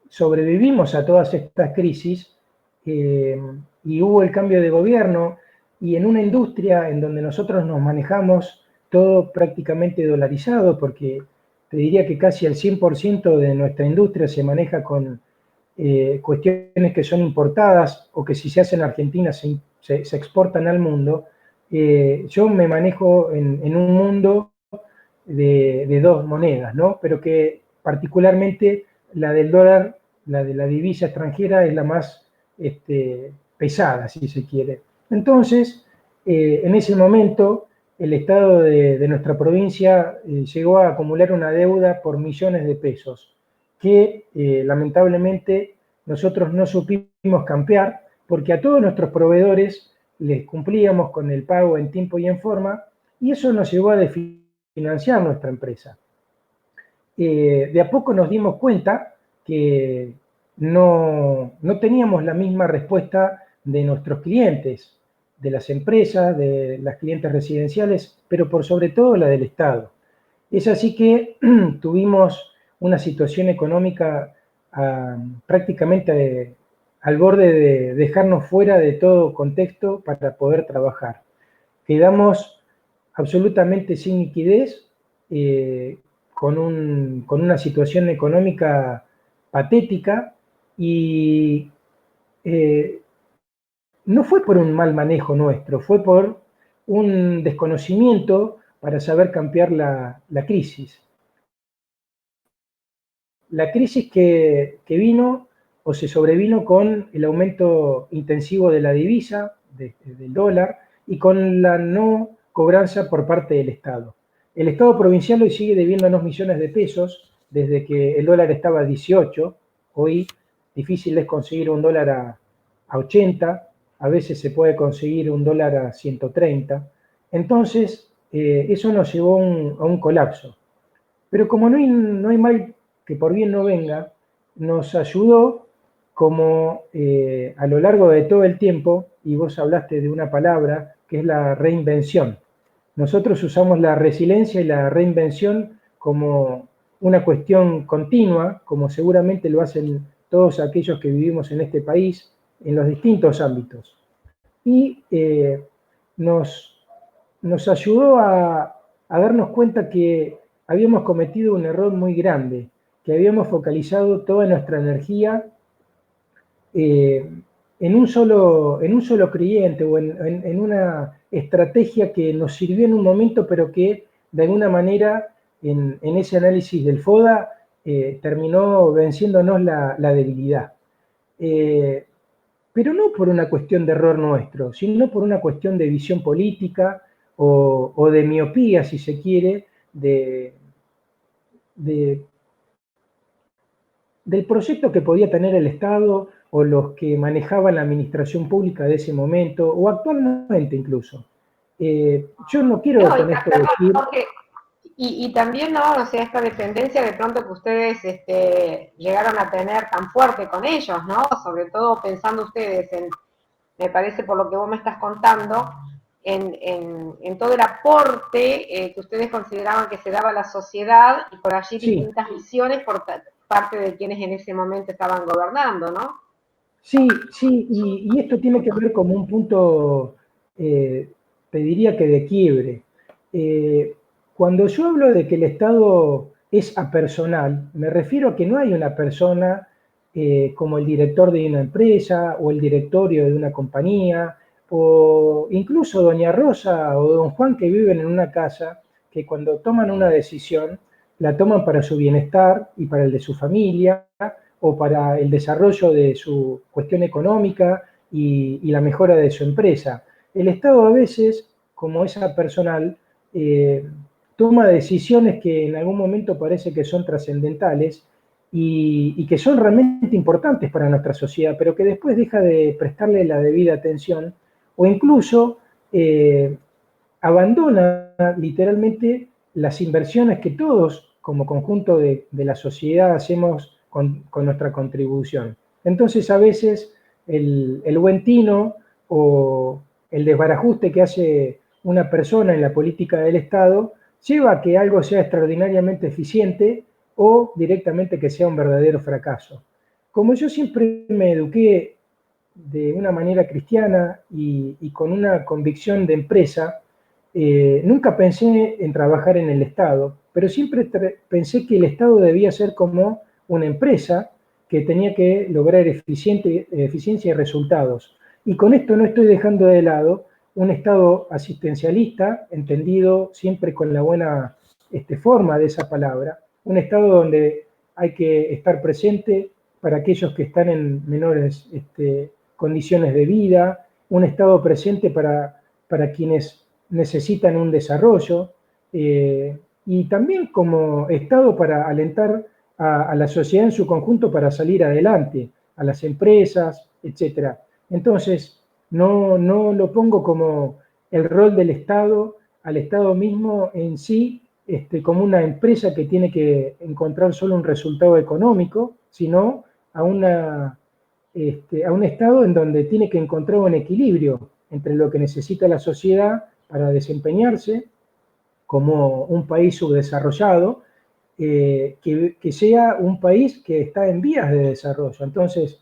sobrevivimos a todas estas crisis y hubo el cambio de gobierno, y en una industria en donde nosotros nos manejamos todo prácticamente dolarizado, porque te diría que casi el 100% de nuestra industria se maneja con cuestiones que son importadas o que si se hacen en Argentina se exportan al mundo. Yo me manejo en un mundo de dos monedas, ¿no? Pero que particularmente la del dólar, la de la divisa extranjera, es la más pesada, si se quiere. Entonces, en ese momento, el Estado de nuestra provincia llegó a acumular una deuda por millones de pesos, que lamentablemente nosotros no supimos cambiar, porque a todos nuestros proveedores les cumplíamos con el pago en tiempo y en forma, y eso nos llevó a desfinanciar nuestra empresa. De a poco nos dimos cuenta que no teníamos la misma respuesta de nuestros clientes, de las empresas, de las clientes residenciales, pero por sobre todo la del Estado. Es así que tuvimos una situación económica prácticamente al borde de dejarnos fuera de todo contexto para poder trabajar. Quedamos absolutamente sin liquidez, con una situación económica patética y no fue por un mal manejo nuestro, fue por un desconocimiento para saber cambiar la crisis. La crisis que vino o se sobrevino con el aumento intensivo de la divisa, del dólar, y con la no cobranza por parte del Estado. El Estado provincial hoy sigue debiéndonos millones de pesos, desde que el dólar estaba a 18, hoy difícil es conseguir un dólar a 80, a veces se puede conseguir un dólar a 130. Entonces, eso nos llevó a un colapso. Pero como no hay mal que por bien no venga, nos ayudó como a lo largo de todo el tiempo, y vos hablaste de una palabra que es la reinvención. Nosotros usamos la resiliencia y la reinvención como una cuestión continua, como seguramente lo hacen todos aquellos que vivimos en este país, en los distintos ámbitos. Y nos ayudó a darnos cuenta que habíamos cometido un error muy grande, que habíamos focalizado toda nuestra energía en un solo cliente o en una estrategia que nos sirvió en un momento, pero que de alguna manera en ese análisis del FODA terminó venciéndonos la debilidad. Pero no por una cuestión de error nuestro, sino por una cuestión de visión política o de miopía, si se quiere, del proyecto que podía tener el Estado o los que manejaban la administración pública de ese momento, o actualmente incluso. Yo no quiero con esto decir... Y también, ¿no? O sea, esta dependencia de pronto que ustedes llegaron a tener tan fuerte con ellos, ¿no? Sobre todo pensando ustedes en, me parece por lo que vos me estás contando, en todo el aporte que ustedes consideraban que se daba a la sociedad y por allí distintas visiones por parte de quienes en ese momento estaban gobernando, ¿no? Sí, y esto tiene que ver como un punto, te diría que de quiebre. Cuando yo hablo de que el Estado es apersonal, me refiero a que no hay una persona como el director de una empresa o el directorio de una compañía, o incluso doña Rosa o don Juan que viven en una casa, que cuando toman una decisión, la toman para su bienestar y para el de su familia, o para el desarrollo de su cuestión económica y la mejora de su empresa. El Estado a veces, como es apersonal, toma decisiones que en algún momento parece que son trascendentales y que son realmente importantes para nuestra sociedad, pero que después deja de prestarle la debida atención o incluso abandona literalmente las inversiones que todos como conjunto de la sociedad hacemos con nuestra contribución. Entonces a veces el buen tino o el desbarajuste que hace una persona en la política del Estado lleva a que algo sea extraordinariamente eficiente o directamente que sea un verdadero fracaso. Como yo siempre me eduqué de una manera cristiana y con una convicción de empresa, nunca pensé en trabajar en el Estado, pero siempre pensé que el Estado debía ser como una empresa que tenía que lograr eficiencia y resultados. Y con esto no estoy dejando de lado un Estado asistencialista, entendido siempre con la buena forma de esa palabra, un Estado donde hay que estar presente para aquellos que están en menores condiciones de vida, un Estado presente para quienes necesitan un desarrollo, y también como Estado para alentar a la sociedad en su conjunto para salir adelante, a las empresas, etc. Entonces, no lo pongo como el rol del Estado, al Estado mismo en sí, como una empresa que tiene que encontrar solo un resultado económico, sino a un Estado en donde tiene que encontrar un equilibrio entre lo que necesita la sociedad para desempeñarse como un país subdesarrollado que sea un país que está en vías de desarrollo. Entonces,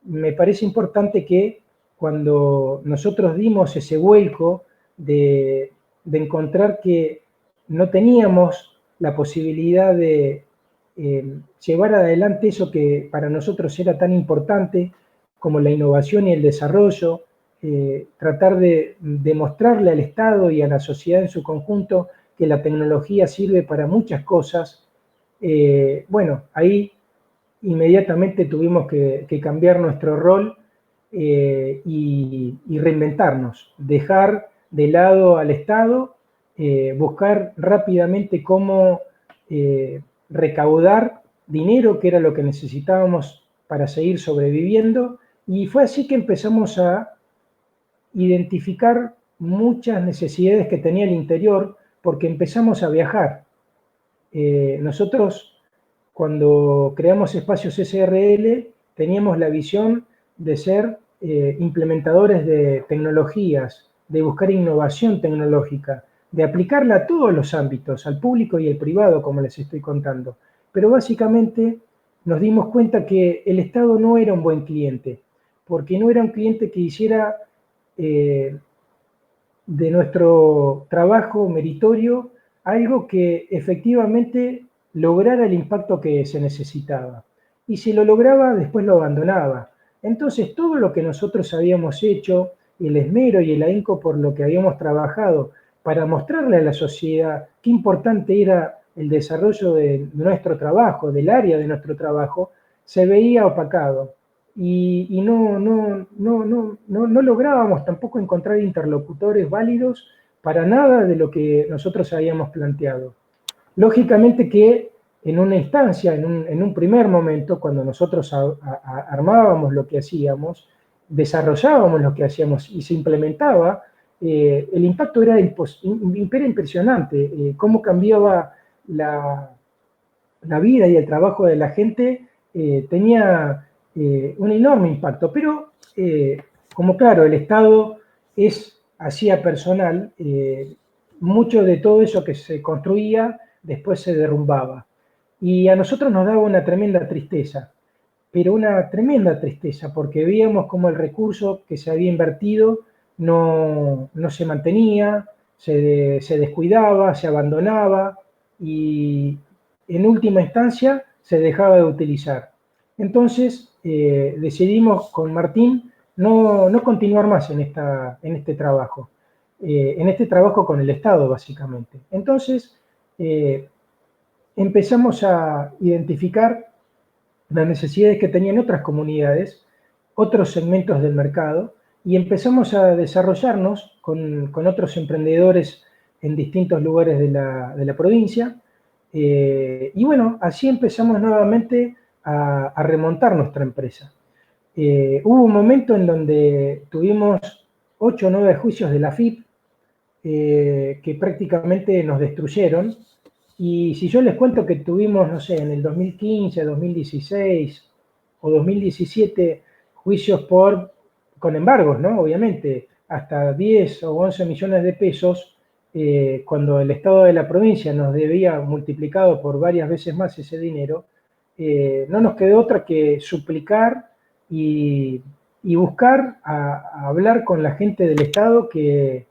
me parece importante que cuando nosotros dimos ese vuelco de encontrar que no teníamos la posibilidad de llevar adelante eso que para nosotros era tan importante como la innovación y el desarrollo, tratar de demostrarle al Estado y a la sociedad en su conjunto que la tecnología sirve para muchas cosas, bueno, ahí inmediatamente tuvimos que cambiar nuestro rol y reinventarnos, dejar de lado al Estado, buscar rápidamente cómo recaudar dinero, que era lo que necesitábamos para seguir sobreviviendo, y fue así que empezamos a identificar muchas necesidades que tenía el interior, porque empezamos a viajar. Nosotros, cuando creamos Espacios SRL, teníamos la visión de ser implementadores de tecnologías, de buscar innovación tecnológica, de aplicarla a todos los ámbitos, al público y al privado, como les estoy contando. Pero básicamente nos dimos cuenta que el Estado no era un buen cliente, porque no era un cliente que hiciera de nuestro trabajo meritorio algo que efectivamente lograra el impacto que se necesitaba. Y si lo lograba, después lo abandonaba. Entonces, todo lo que nosotros habíamos hecho, el esmero y el ahínco por lo que habíamos trabajado para mostrarle a la sociedad qué importante era el desarrollo de nuestro trabajo, del área de nuestro trabajo, se veía opacado. Y no lográbamos tampoco encontrar interlocutores válidos para nada de lo que nosotros habíamos planteado. Lógicamente que en una instancia, en un primer momento, cuando nosotros armábamos lo que hacíamos, desarrollábamos lo que hacíamos y se implementaba, el impacto era impresionante. Cómo cambiaba la vida y el trabajo de la gente tenía un enorme impacto. Pero, como claro, el Estado hacía personal, mucho de todo eso que se construía después se derrumbaba. Y a nosotros nos daba una tremenda tristeza, pero una tremenda tristeza, porque veíamos como el recurso que se había invertido no se mantenía, se descuidaba, se abandonaba y en última instancia se dejaba de utilizar. Entonces decidimos con Martín no continuar más en este trabajo con el Estado, básicamente. Entonces, empezamos a identificar las necesidades que tenían otras comunidades, otros segmentos del mercado, y empezamos a desarrollarnos con otros emprendedores en distintos lugares de la provincia. Y bueno, así empezamos nuevamente a remontar nuestra empresa. Hubo un momento en donde tuvimos 8 o 9 juicios de la AFIP, que prácticamente nos destruyeron. Y si yo les cuento que tuvimos, no sé, en el 2015, 2016 o 2017 juicios con embargos, ¿no? Obviamente, hasta 10 o 11 millones de pesos, cuando el Estado de la provincia nos debía multiplicado por varias veces más ese dinero, no nos quedó otra que suplicar y buscar a hablar con la gente del Estado que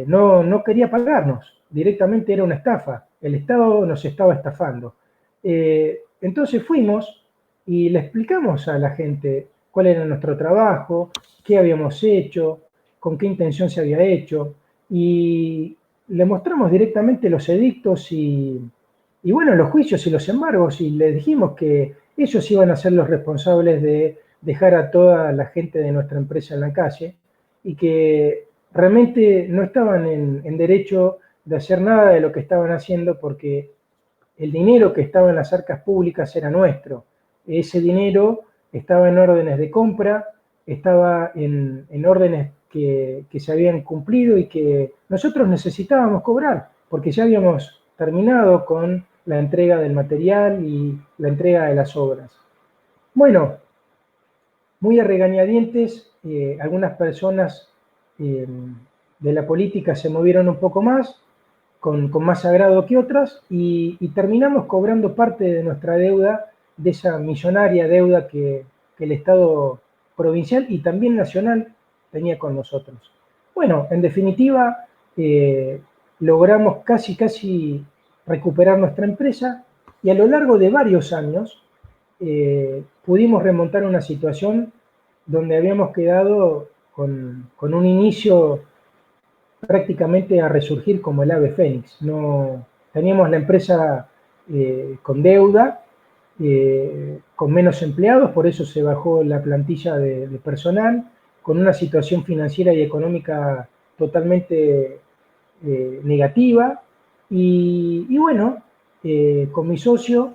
no quería pagarnos, directamente era una estafa, el Estado nos estaba estafando. Entonces fuimos y le explicamos a la gente cuál era nuestro trabajo, qué habíamos hecho, con qué intención se había hecho, y le mostramos directamente los edictos y bueno, los juicios y los embargos, y les dijimos que ellos iban a ser los responsables de dejar a toda la gente de nuestra empresa en la calle, y que realmente no estaban en derecho de hacer nada de lo que estaban haciendo, porque el dinero que estaba en las arcas públicas era nuestro. Ese dinero estaba en órdenes de compra, estaba en órdenes que se habían cumplido y que nosotros necesitábamos cobrar, porque ya habíamos terminado con la entrega del material y la entrega de las obras. Bueno, muy a regañadientes, algunas personas de la política se movieron un poco más, con más agrado que otras y terminamos cobrando parte de nuestra deuda, de esa millonaria deuda que el Estado provincial y también nacional tenía con nosotros. Bueno, en definitiva, logramos casi recuperar nuestra empresa y a lo largo de varios años pudimos remontar una situación donde habíamos quedado con un inicio prácticamente a resurgir como el ave fénix. No, teníamos la empresa con deuda, con menos empleados, por eso se bajó la plantilla de personal, con una situación financiera y económica totalmente negativa. Y bueno, con mi socio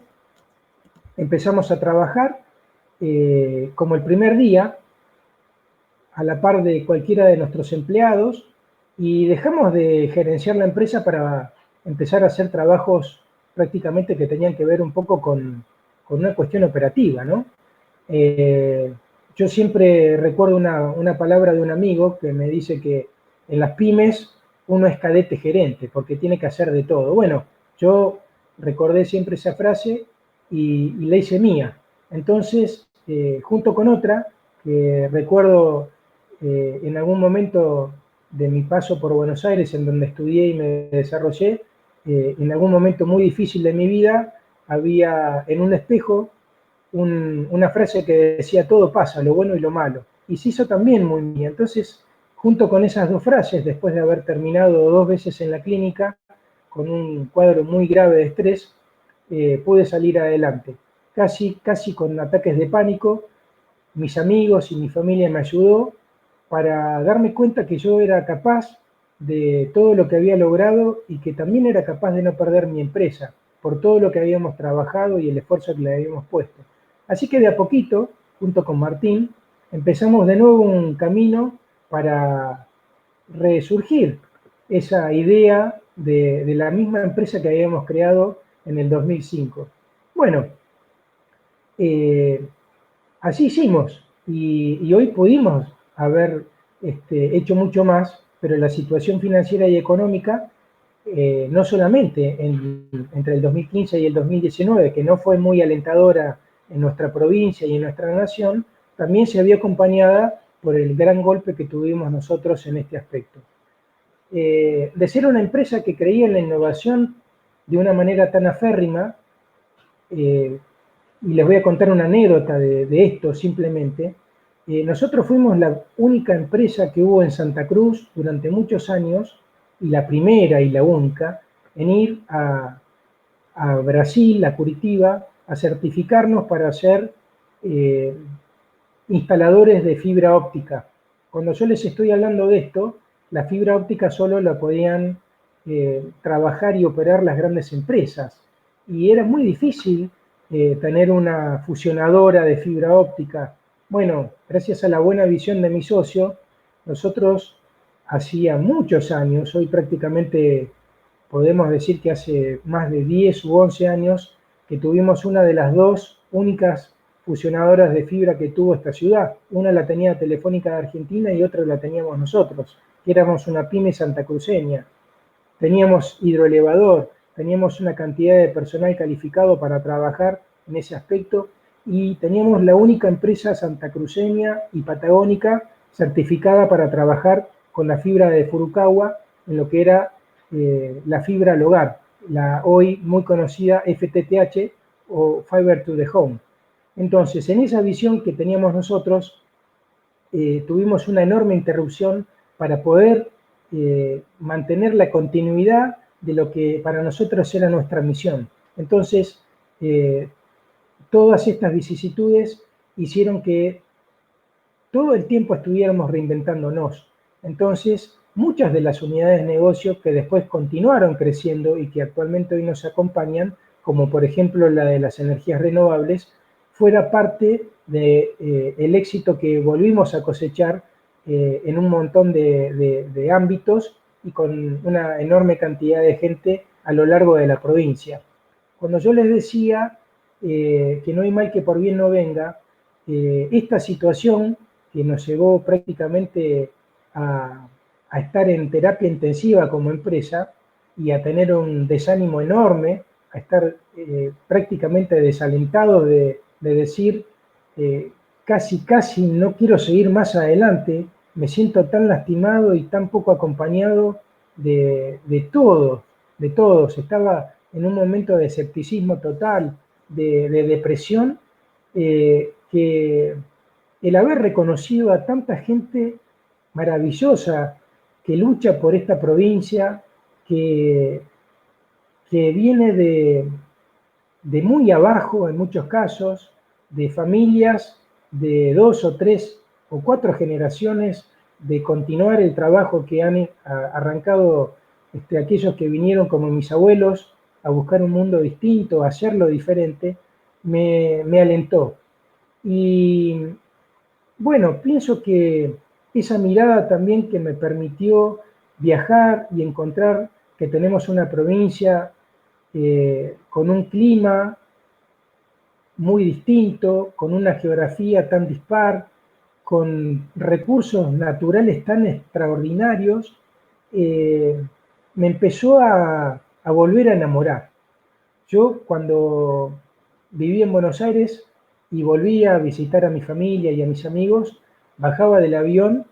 empezamos a trabajar como el primer día, a la par de cualquiera de nuestros empleados, y dejamos de gerenciar la empresa para empezar a hacer trabajos prácticamente que tenían que ver un poco con una cuestión operativa, ¿no? Yo siempre recuerdo una palabra de un amigo que me dice que en las pymes uno es cadete gerente, porque tiene que hacer de todo. Bueno, yo recordé siempre esa frase y la hice mía. Entonces, junto con otra, que recuerdo en algún momento de mi paso por Buenos Aires, en donde estudié y me desarrollé, en algún momento muy difícil de mi vida, había en un espejo una frase que decía: todo pasa, lo bueno y lo malo. Y se hizo también muy mía. Entonces, junto con esas dos frases, después de haber terminado 2 veces en la clínica, con un cuadro muy grave de estrés, pude salir adelante. Casi con ataques de pánico, mis amigos y mi familia me ayudó para darme cuenta que yo era capaz de todo lo que había logrado y que también era capaz de no perder mi empresa por todo lo que habíamos trabajado y el esfuerzo que le habíamos puesto. Así que de a poquito, junto con Martín, empezamos de nuevo un camino para resurgir esa idea de la misma empresa que habíamos creado en el 2005. Bueno, así hicimos y hoy pudimos haber hecho mucho más, pero la situación financiera y económica, no solamente entre el 2015 y el 2019, que no fue muy alentadora en nuestra provincia y en nuestra nación, también se vio acompañada por el gran golpe que tuvimos nosotros en este aspecto. De ser una empresa que creía en la innovación de una manera tan aférrima, y les voy a contar una anécdota de esto simplemente. Nosotros fuimos la única empresa que hubo en Santa Cruz durante muchos años, y la primera y la única, en ir a Brasil, a Curitiba, a certificarnos para ser instaladores de fibra óptica. Cuando yo les estoy hablando de esto, la fibra óptica solo la podían trabajar y operar las grandes empresas, y era muy difícil tener una fusionadora de fibra óptica. Bueno, gracias a la buena visión de mi socio, nosotros hacía muchos años, hoy prácticamente podemos decir que hace más de 10 u 11 años, que tuvimos una de las 2 únicas fusionadoras de fibra que tuvo esta ciudad. Una la tenía Telefónica de Argentina y otra la teníamos nosotros, que éramos una pyme santacruceña. Teníamos hidroelevador, teníamos una cantidad de personal calificado para trabajar en ese aspecto, y teníamos la única empresa santacruceña y patagónica certificada para trabajar con la fibra de Furukawa en lo que era la fibra al hogar, la hoy muy conocida FTTH o Fiber to the Home. Entonces, en esa visión que teníamos nosotros, tuvimos una enorme interrupción para poder mantener la continuidad de lo que para nosotros era nuestra misión. Entonces, todas estas vicisitudes hicieron que todo el tiempo estuviéramos reinventándonos. Entonces, muchas de las unidades de negocio que después continuaron creciendo y que actualmente hoy nos acompañan, como por ejemplo la de las energías renovables, fuera parte del éxito que volvimos a cosechar en un montón de ámbitos y con una enorme cantidad de gente a lo largo de la provincia. Cuando yo les decía que no hay mal que por bien no venga, esta situación que nos llevó prácticamente a estar en terapia intensiva como empresa, y a tener un desánimo enorme, a estar prácticamente desalentado de decir, casi no quiero seguir más adelante, me siento tan lastimado y tan poco acompañado de todos. Estaba en un momento de escepticismo total, de depresión, que el haber reconocido a tanta gente maravillosa que lucha por esta provincia, que viene de muy abajo en muchos casos, de familias de 2 o 3 o 4 generaciones, de continuar el trabajo que han arrancado aquellos que vinieron como mis abuelos a buscar un mundo distinto, a hacerlo diferente, me alentó. Y bueno, pienso que esa mirada también que me permitió viajar y encontrar que tenemos una provincia con un clima muy distinto, con una geografía tan dispar, con recursos naturales tan extraordinarios, me empezó a volver a enamorar. Yo cuando viví en Buenos Aires y volví a visitar a mi familia y a mis amigos, bajaba del avión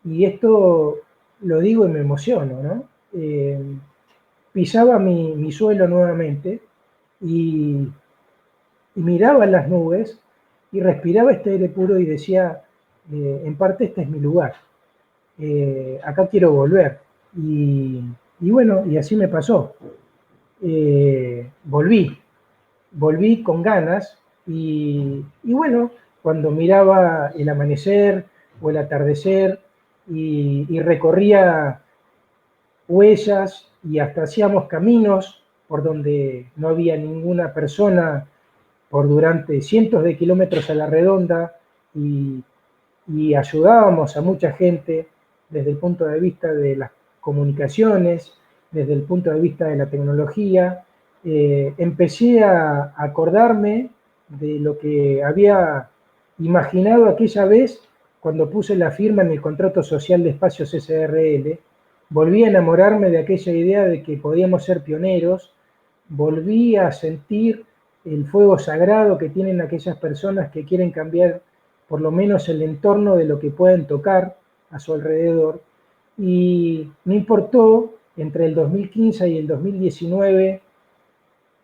y esto lo digo y me emociono, ¿no? Pisaba mi suelo nuevamente y miraba las nubes y respiraba este aire puro y decía, en parte este es mi lugar, acá quiero volver. Y bueno, y así me pasó. Volví con ganas y bueno, cuando miraba el amanecer o el atardecer y recorría huellas y hasta hacíamos caminos por donde no había ninguna persona por durante cientos de kilómetros a la redonda y ayudábamos a mucha gente desde el punto de vista de las comunicaciones, desde el punto de vista de la tecnología. Empecé a acordarme de lo que había imaginado aquella vez cuando puse la firma en el contrato social de Espacios SRL. Volví a enamorarme de aquella idea de que podíamos ser pioneros, volví a sentir el fuego sagrado que tienen aquellas personas que quieren cambiar por lo menos el entorno de lo que pueden tocar a su alrededor. Y no importó entre el 2015 y el 2019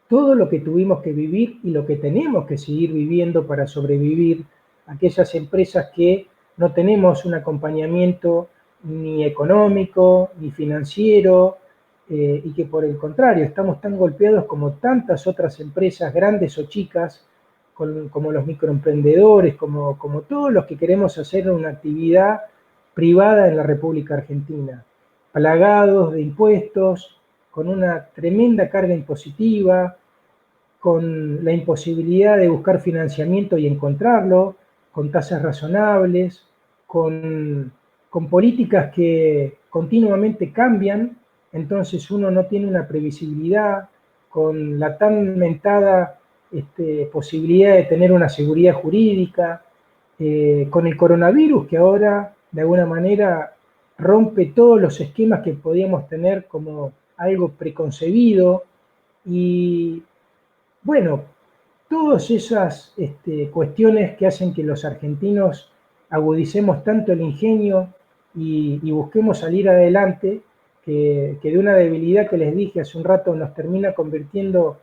todo lo que tuvimos que vivir y lo que tenemos que seguir viviendo para sobrevivir, aquellas empresas que no tenemos un acompañamiento ni económico, ni financiero, y que por el contrario estamos tan golpeados como tantas otras empresas, grandes o chicas, como los microemprendedores, como todos los que queremos hacer una actividad privada en la República Argentina, plagados de impuestos, con una tremenda carga impositiva, con la imposibilidad de buscar financiamiento y encontrarlo, con tasas razonables, con políticas que continuamente cambian, entonces uno no tiene una previsibilidad, con la tan mentada posibilidad de tener una seguridad jurídica, con el coronavirus que ahora de alguna manera rompe todos los esquemas que podíamos tener como algo preconcebido y bueno, todas esas cuestiones que hacen que los argentinos agudicemos tanto el ingenio y busquemos salir adelante, que de una debilidad que les dije hace un rato nos termina convirtiendo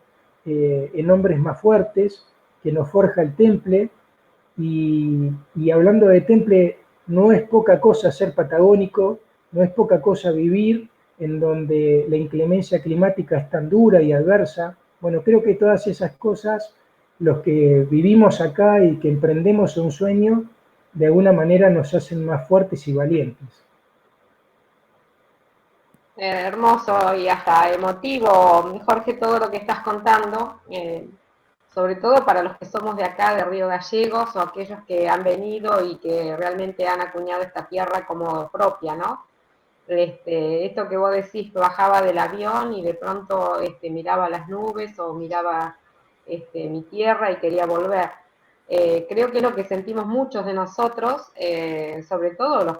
en hombres más fuertes, que nos forja el temple, y hablando de temple, no es poca cosa ser patagónico, no es poca cosa vivir en donde la inclemencia climática es tan dura y adversa. Bueno, creo que todas esas cosas, los que vivimos acá y que emprendemos un sueño, de alguna manera nos hacen más fuertes y valientes. Hermoso y hasta emotivo, Jorge, todo lo que estás contando, sobre todo para los que somos de acá, de Río Gallegos, o aquellos que han venido y que realmente han acuñado esta tierra como propia, ¿no? Esto que vos decís, que bajaba del avión y de pronto miraba las nubes o miraba mi tierra y quería volver. Creo que es lo que sentimos muchos de nosotros, sobre todo los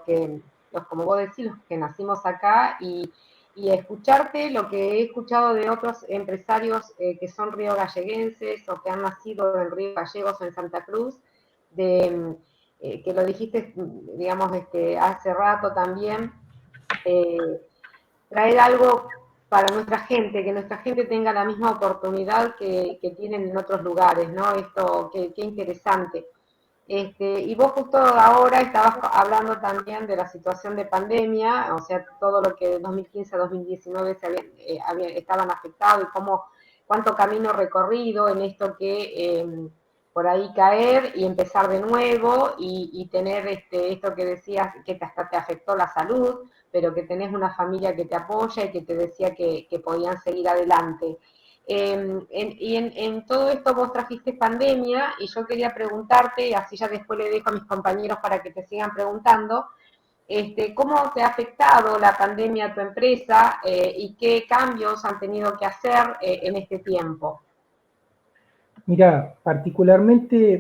como vos decís, los que nacimos acá y y escucharte lo que he escuchado de otros empresarios que son río-galleguenses o que han nacido en Río Gallegos o en Santa Cruz, que lo dijiste, digamos, hace rato también, traer algo para nuestra gente, que nuestra gente tenga la misma oportunidad que tienen en otros lugares, ¿no? Esto, qué interesante. Y vos justo ahora estabas hablando también de la situación de pandemia, o sea, todo lo que 2015-2019 estaban afectados y cuánto camino recorrido en esto que por ahí caer y empezar de nuevo y tener esto que decías que hasta te afectó la salud, pero que tenés una familia que te apoya y que te decía que podían seguir adelante. En todo esto vos trajiste pandemia y yo quería preguntarte, y así ya después le dejo a mis compañeros para que te sigan preguntando, ¿cómo te ha afectado la pandemia a tu empresa y qué cambios han tenido que hacer en este tiempo? Mira, particularmente